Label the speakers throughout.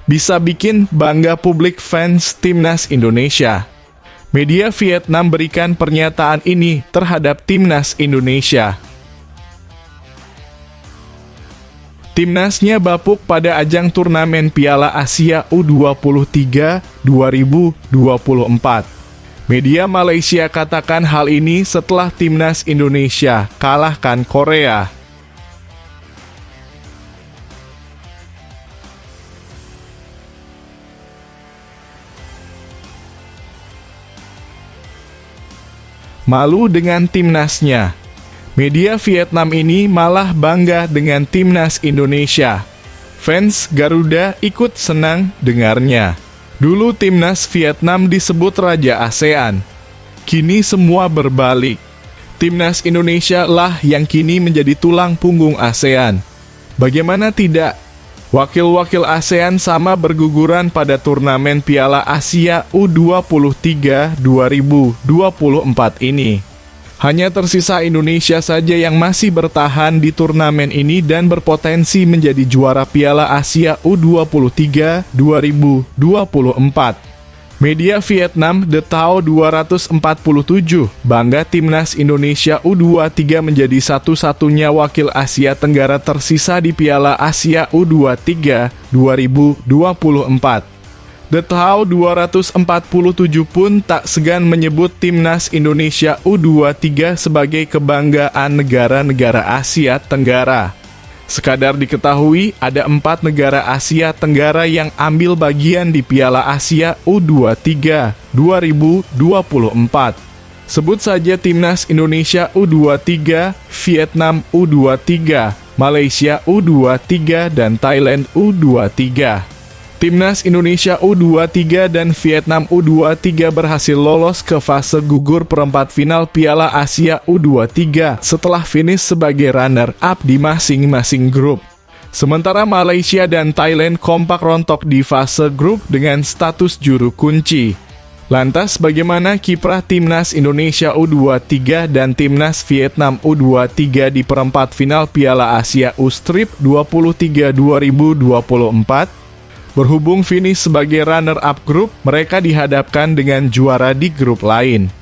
Speaker 1: bisa bikin bangga publik fans timnas Indonesia. Media Vietnam berikan pernyataan ini terhadap timnas Indonesia. Timnasnya bapuk pada ajang turnamen Piala Asia U23 2024. Media Malaysia katakan hal ini setelah timnas Indonesia kalahkan Korea. Malu dengan timnasnya. Media Vietnam ini malah bangga dengan timnas Indonesia. Fans Garuda ikut senang dengarnya. Dulu timnas Vietnam disebut Raja ASEAN. Kini semua berbalik. Timnas Indonesia lah yang kini menjadi tulang punggung ASEAN. Bagaimana tidak? Wakil-wakil ASEAN sama berguguran pada turnamen Piala Asia U23 2024 ini. Hanya tersisa Indonesia saja yang masih bertahan di turnamen ini dan berpotensi menjadi juara Piala Asia U23 2024. Media Vietnam The Tao 247 bangga timnas Indonesia U23 menjadi satu-satunya wakil Asia Tenggara tersisa di Piala Asia U23 2024. The Tao 247 pun tak segan menyebut timnas Indonesia U23 sebagai kebanggaan negara-negara Asia Tenggara. Sekadar diketahui, ada 4 negara Asia Tenggara yang ambil bagian di Piala Asia U23 2024. Sebut saja timnas Indonesia U23, Vietnam U23, Malaysia U23, dan Thailand U23. Timnas Indonesia U23 dan Vietnam U23 berhasil lolos ke fase gugur perempat final Piala Asia U23 setelah finish sebagai runner-up di masing-masing grup. Sementara Malaysia dan Thailand kompak rontok di fase grup dengan status juru kunci. Lantas bagaimana kiprah timnas Indonesia U23 dan timnas Vietnam U23 di perempat final Piala Asia U-Strip 23 2024? Berhubung finish sebagai runner-up grup, mereka dihadapkan dengan juara di grup lain.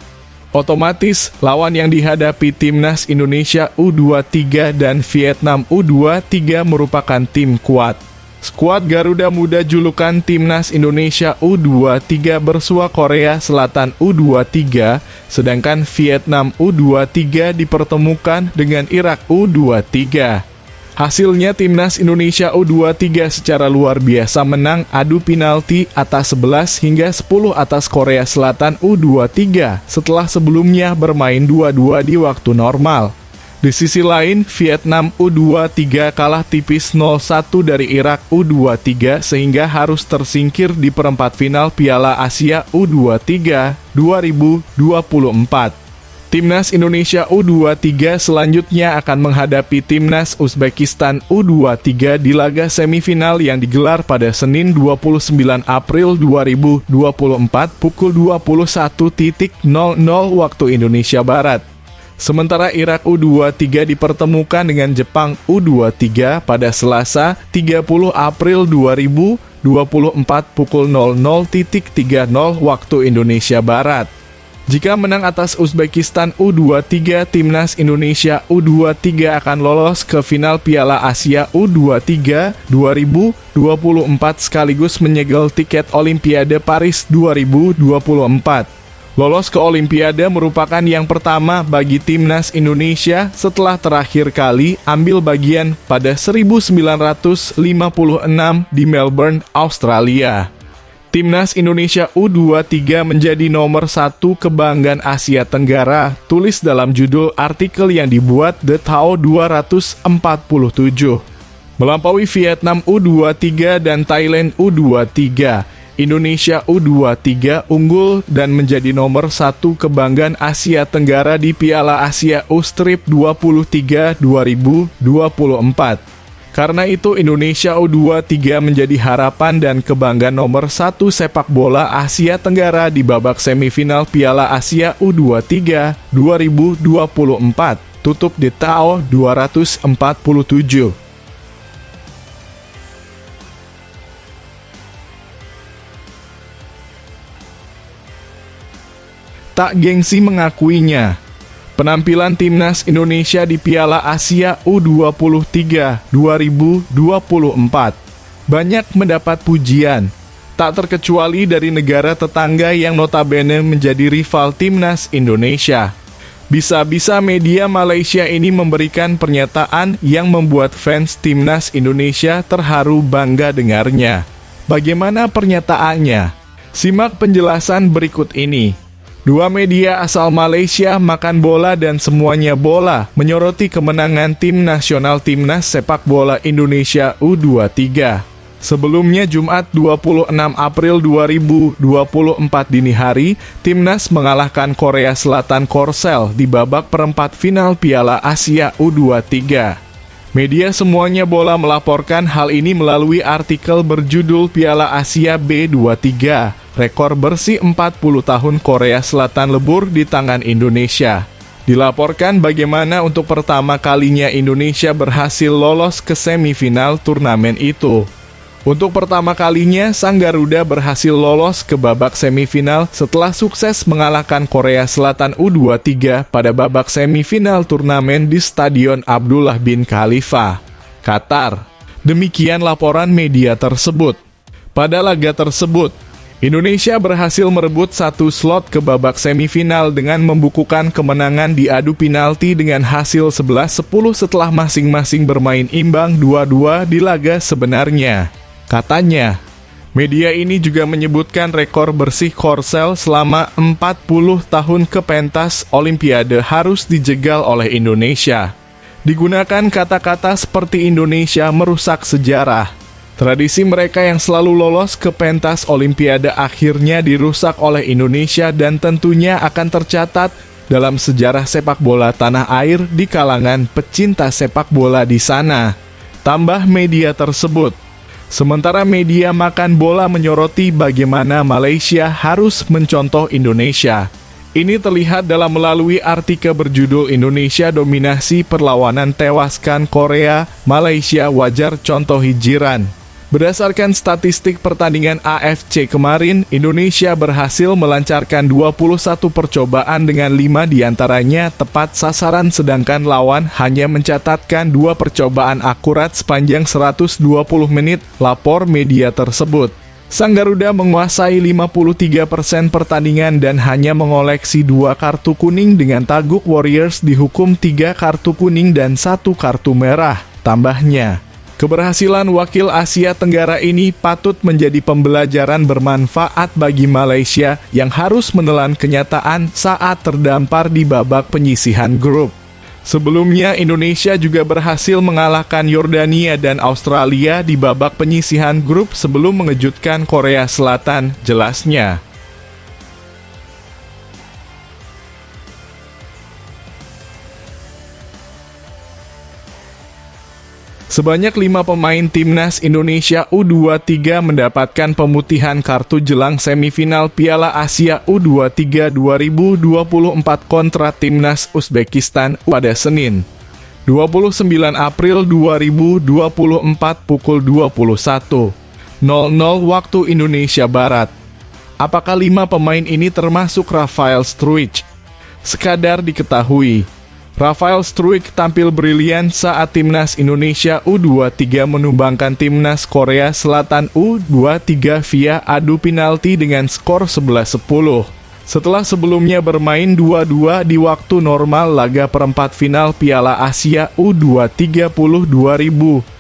Speaker 1: Otomatis, lawan yang dihadapi timnas Indonesia U23 dan Vietnam U23 merupakan tim kuat. Skuad Garuda Muda julukan timnas Indonesia U23 bersua Korea Selatan U23, sedangkan Vietnam U23 dipertemukan dengan Irak U23. Hasilnya timnas Indonesia U23 secara luar biasa menang adu penalti atas 11 hingga 10 atas Korea Selatan U23 setelah sebelumnya bermain 2-2 di waktu normal. Di sisi lain, Vietnam U23 kalah tipis 0-1 dari Irak U23 sehingga harus tersingkir di perempat final Piala Asia U23 2024. Timnas Indonesia U23 selanjutnya akan menghadapi timnas Uzbekistan U23 di laga semifinal yang digelar pada Senin 29 April 2024 pukul 21.00 waktu Indonesia Barat. Sementara Irak U23 dipertemukan dengan Jepang U23 pada Selasa 30 April 2024 pukul 00.30 waktu Indonesia Barat. Jika menang atas Uzbekistan U23, timnas Indonesia U23 akan lolos ke final Piala Asia U23 2024 sekaligus menyegel tiket Olimpiade Paris 2024. Lolos ke Olimpiade merupakan yang pertama bagi timnas Indonesia setelah terakhir kali ambil bagian pada 1956 di Melbourne, Australia. Timnas Indonesia U23 menjadi nomor 1 kebanggaan Asia Tenggara, tulis dalam judul artikel yang dibuat The Tao 247. Melampaui Vietnam U23 dan Thailand U23, Indonesia U23 unggul dan menjadi nomor 1 kebanggaan Asia Tenggara di Piala Asia U-Strip 23 2024. Karena itu Indonesia U23 menjadi harapan dan kebanggaan nomor 1 sepak bola Asia Tenggara di babak semifinal Piala Asia U23 2024. Tutup di Tao 247. tak gengsi mengakuinya. Penampilan timnas Indonesia di Piala Asia U23 2024 banyak mendapat pujian, tak terkecuali dari negara tetangga yang notabene menjadi rival timnas Indonesia. Bisa-bisa media Malaysia ini memberikan pernyataan yang membuat fans timnas Indonesia terharu bangga dengarnya. Bagaimana pernyataannya? Simak penjelasan berikut ini. Dua media asal Malaysia, Makan Bola dan Semuanya Bola, menyoroti kemenangan tim nasional timnas sepak bola Indonesia U23. Sebelumnya Jumat 26 April 2024 dini hari, timnas mengalahkan Korea Selatan Korsel di babak perempat final Piala Asia U23. Media Semuanya Bola melaporkan hal ini melalui artikel berjudul Piala Asia B23, rekor bersih 40 tahun Korea Selatan lebur di tangan Indonesia. Dilaporkan bagaimana untuk pertama kalinya Indonesia berhasil lolos ke semifinal turnamen itu. Untuk pertama kalinya, Sang Garuda berhasil lolos ke babak semifinal setelah sukses mengalahkan Korea Selatan U23 pada babak semifinal turnamen di Stadion Abdullah bin Khalifa, Qatar. Demikian laporan media tersebut. Pada laga tersebut, Indonesia berhasil merebut satu slot ke babak semifinal dengan membukukan kemenangan di adu penalti dengan hasil 11-10 setelah masing-masing bermain imbang 2-2 di laga sebenarnya. Katanya, media ini juga menyebutkan rekor bersih Korsel selama 40 tahun ke pentas Olimpiade harus dijegal oleh Indonesia. Digunakan kata-kata seperti Indonesia merusak sejarah. Tradisi mereka yang selalu lolos ke pentas Olimpiade akhirnya dirusak oleh Indonesia dan tentunya akan tercatat dalam sejarah sepak bola tanah air di kalangan pecinta sepak bola di sana. Tambah media tersebut. Sementara media Makan Bola menyoroti bagaimana Malaysia harus mencontoh Indonesia. Ini terlihat dalam melalui artikel berjudul Indonesia Dominasi Perlawanan Tewaskan Korea, Malaysia Wajar Contohi Jiran. Berdasarkan statistik pertandingan AFC kemarin, Indonesia berhasil melancarkan 21 percobaan dengan 5 diantaranya tepat sasaran sedangkan lawan hanya mencatatkan 2 percobaan akurat sepanjang 120 menit, lapor media tersebut. Sang Garuda menguasai 53% pertandingan dan hanya mengoleksi 2 kartu kuning dengan Taguk Warriors dihukum 3 kartu kuning dan 1 kartu merah, tambahnya. Keberhasilan wakil Asia Tenggara ini patut menjadi pembelajaran bermanfaat bagi Malaysia yang harus menelan kenyataan saat terdampar di babak penyisihan grup. Sebelumnya, Indonesia juga berhasil mengalahkan Yordania dan Australia di babak penyisihan grup sebelum mengejutkan Korea Selatan, jelasnya. Sebanyak 5 pemain timnas Indonesia U23 mendapatkan pemutihan kartu jelang semifinal Piala Asia U23 2024 kontra timnas Uzbekistan pada Senin, 29 April 2024 pukul 21.00 waktu Indonesia Barat. Apakah 5 pemain ini termasuk Rafael Struijk? Sekadar diketahui, Rafael Struijk tampil brilian saat timnas Indonesia U23 menumbangkan timnas Korea Selatan U23 via adu penalti dengan skor 11-10. Setelah sebelumnya bermain 2-2 di waktu normal laga perempat final Piala Asia U23 2024.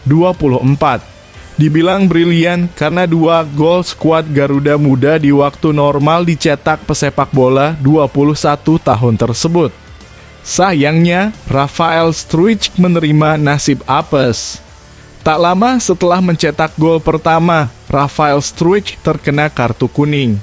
Speaker 1: Dibilang brilian karena 2 gol skuad Garuda Muda di waktu normal dicetak pesepak bola 21 tahun tersebut. Sayangnya, Rafael Struijk menerima nasib apes. Tak lama setelah mencetak gol pertama, Rafael Struijk terkena kartu kuning.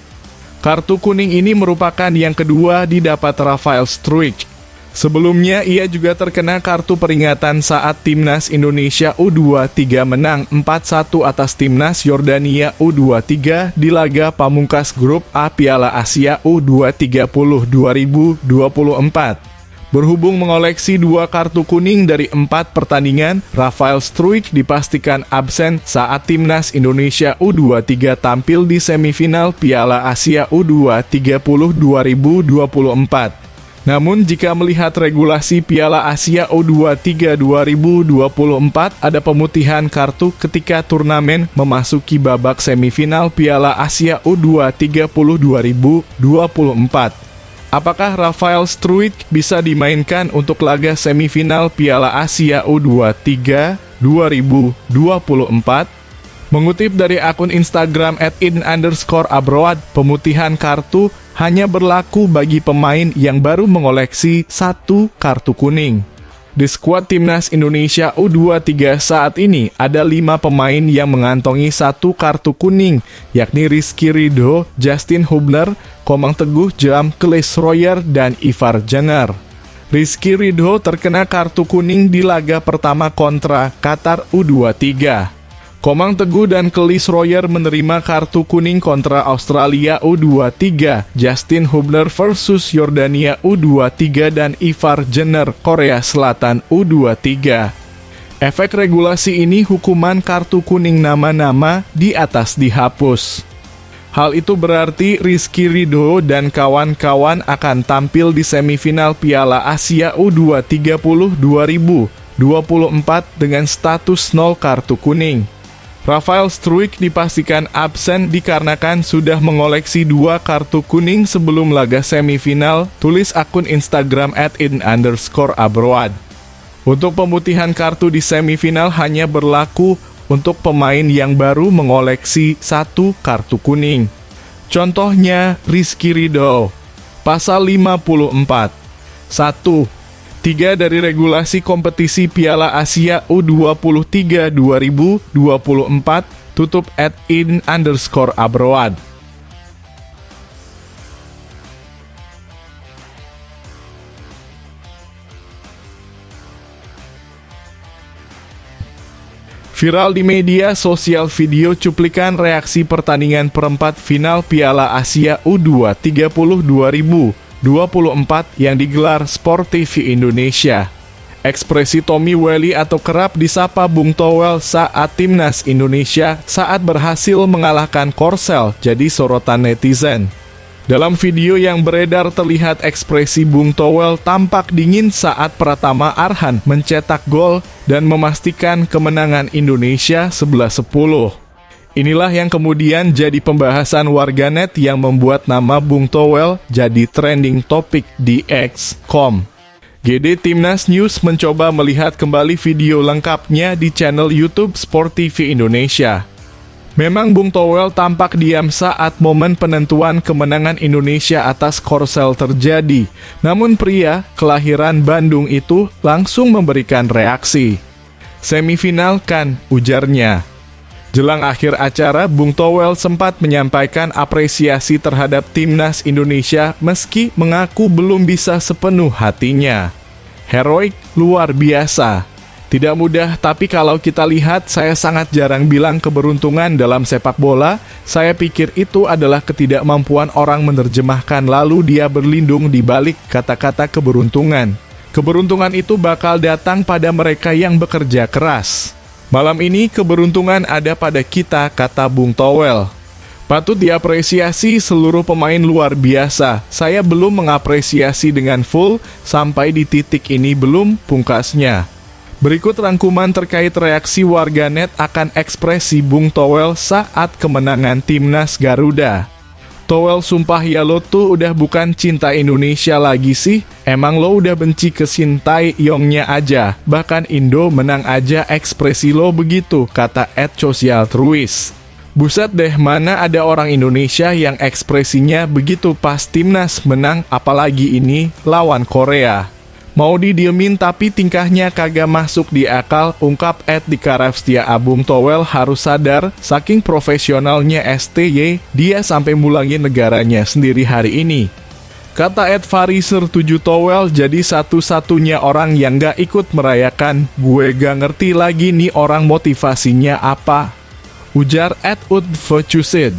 Speaker 1: Kartu kuning ini merupakan yang kedua didapat Rafael Struijk. Sebelumnya, ia juga terkena kartu peringatan saat timnas Indonesia U23 menang 4-1 atas timnas Yordania U23 di laga pamungkas grup A Piala Asia U23 2024. Berhubung mengoleksi 2 kartu kuning dari 4 pertandingan, Rafael Struijk dipastikan absen saat Timnas Indonesia U23 tampil di semifinal Piala Asia U20 2024. Namun jika melihat regulasi Piala Asia U23 2024, ada pemutihan kartu ketika turnamen memasuki babak semifinal Piala Asia U20 2024. Apakah Rafael Struijk bisa dimainkan untuk laga semifinal Piala Asia U23 2024? Mengutip dari akun Instagram @in_abroad, pemutihan kartu hanya berlaku bagi pemain yang baru mengoleksi 1 kartu kuning. Di skuad Timnas Indonesia U23 saat ini ada 5 pemain yang mengantongi 1 kartu kuning, yakni Rizky Ridho, Justin Hubner, Komang Teguh, Jam, Kelis Royer, dan Ivar Jenner. Rizky Ridho terkena kartu kuning di laga pertama kontra Qatar U23. Komang Teguh dan Kelis Royer menerima kartu kuning kontra Australia U23, Justin Hubner versus Yordania U23, dan Ivar Jenner Korea Selatan U23. Efek regulasi ini hukuman kartu kuning nama-nama di atas dihapus. Hal itu berarti Rizky Ridho dan kawan-kawan akan tampil di semifinal Piala Asia U20 2024 dengan status 0 kartu kuning. Rafael Struijk dipastikan absen dikarenakan sudah mengoleksi 2 kartu kuning sebelum laga semifinal, tulis akun Instagram @in_abroad. Untuk pemutihan kartu di semifinal hanya berlaku untuk pemain yang baru mengoleksi 1 kartu kuning. Contohnya Rizky Ridho. Pasal 54. 1. 3 dari regulasi kompetisi Piala Asia U23 2024, tutup @in_abroad. Viral di media sosial video cuplikan reaksi pertandingan perempat final Piala Asia U20 2024 yang digelar Sport TV Indonesia. Ekspresi Tommy Welly atau kerap disapa Bung Towel saat Timnas Indonesia saat berhasil mengalahkan Korsel jadi sorotan netizen. Dalam video yang beredar terlihat ekspresi Bung Towel tampak dingin saat Pratama Arhan mencetak gol dan memastikan kemenangan Indonesia 11-10. Inilah yang kemudian jadi pembahasan warganet yang membuat nama Bung Towel jadi trending topik di X.com. GD Timnas News mencoba melihat kembali video lengkapnya di channel YouTube Sport TV Indonesia. Memang Bung Towel tampak diam saat momen penentuan kemenangan Indonesia atas Korsel terjadi. Namun pria kelahiran Bandung itu langsung memberikan reaksi. Semifinal kan, ujarnya. Jelang akhir acara, Bung Towel sempat menyampaikan apresiasi terhadap Timnas Indonesia meski mengaku belum bisa sepenuh hatinya. Heroik luar biasa. Tidak mudah, tapi kalau kita lihat, saya sangat jarang bilang keberuntungan dalam sepak bola. Saya pikir itu adalah ketidakmampuan orang menerjemahkan lalu dia berlindung di balik kata-kata keberuntungan. Keberuntungan itu bakal datang pada mereka yang bekerja keras. Malam ini keberuntungan ada pada kita, kata Bung Towel. Patut diapresiasi seluruh pemain luar biasa. Saya belum mengapresiasi dengan full, sampai di titik ini belum, pungkasnya. Berikut rangkuman terkait reaksi warganet akan ekspresi Bung Towel saat kemenangan Timnas Garuda. Towel sumpah ya lo tuh udah bukan cinta Indonesia lagi sih. Emang lo udah benci ke Sintayongnya aja. Bahkan Indo menang aja ekspresi lo begitu, kata @sosialtruis. Buset deh, mana ada orang Indonesia yang ekspresinya begitu pas Timnas menang, apalagi ini lawan Korea. Mau didiemin tapi tingkahnya kagak masuk di akal, ungkap @dikarafstia. Bung Towel harus sadar, saking profesionalnya STY, dia sampai mulangin negaranya sendiri hari ini. Kata @fariser7 Towel jadi satu-satunya orang yang gak ikut merayakan. Gue gak ngerti lagi nih orang motivasinya apa, ujar @udvocusid.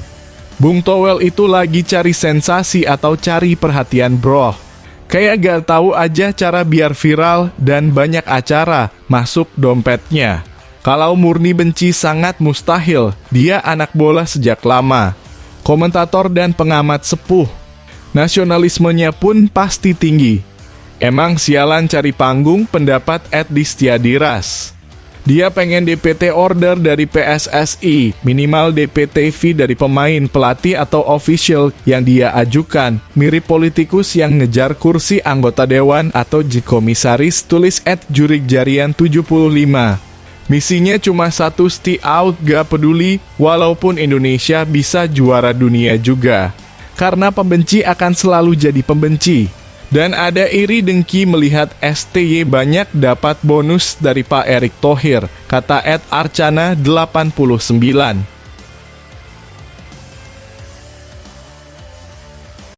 Speaker 1: Bung Towel itu lagi cari sensasi atau cari perhatian bro. Kayak gak tahu aja cara biar viral dan banyak acara masuk dompetnya. Kalau murni benci sangat mustahil, dia anak bola sejak lama. Komentator dan pengamat sepuh. Nasionalismenya pun pasti tinggi. Emang sialan cari panggung, pendapat @distiadiras. Dia pengen DPT order dari PSSI, minimal DPT fee dari pemain, pelatih, atau official yang dia ajukan. Mirip politikus yang ngejar kursi anggota dewan atau komisaris, tulis @jurigjarian75. Misinya cuma satu, stay out, gak peduli, walaupun Indonesia bisa juara dunia juga. Karena pembenci akan selalu jadi pembenci. Dan ada iri dengki melihat STY banyak dapat bonus dari Pak Erick Thohir, kata @arcana89.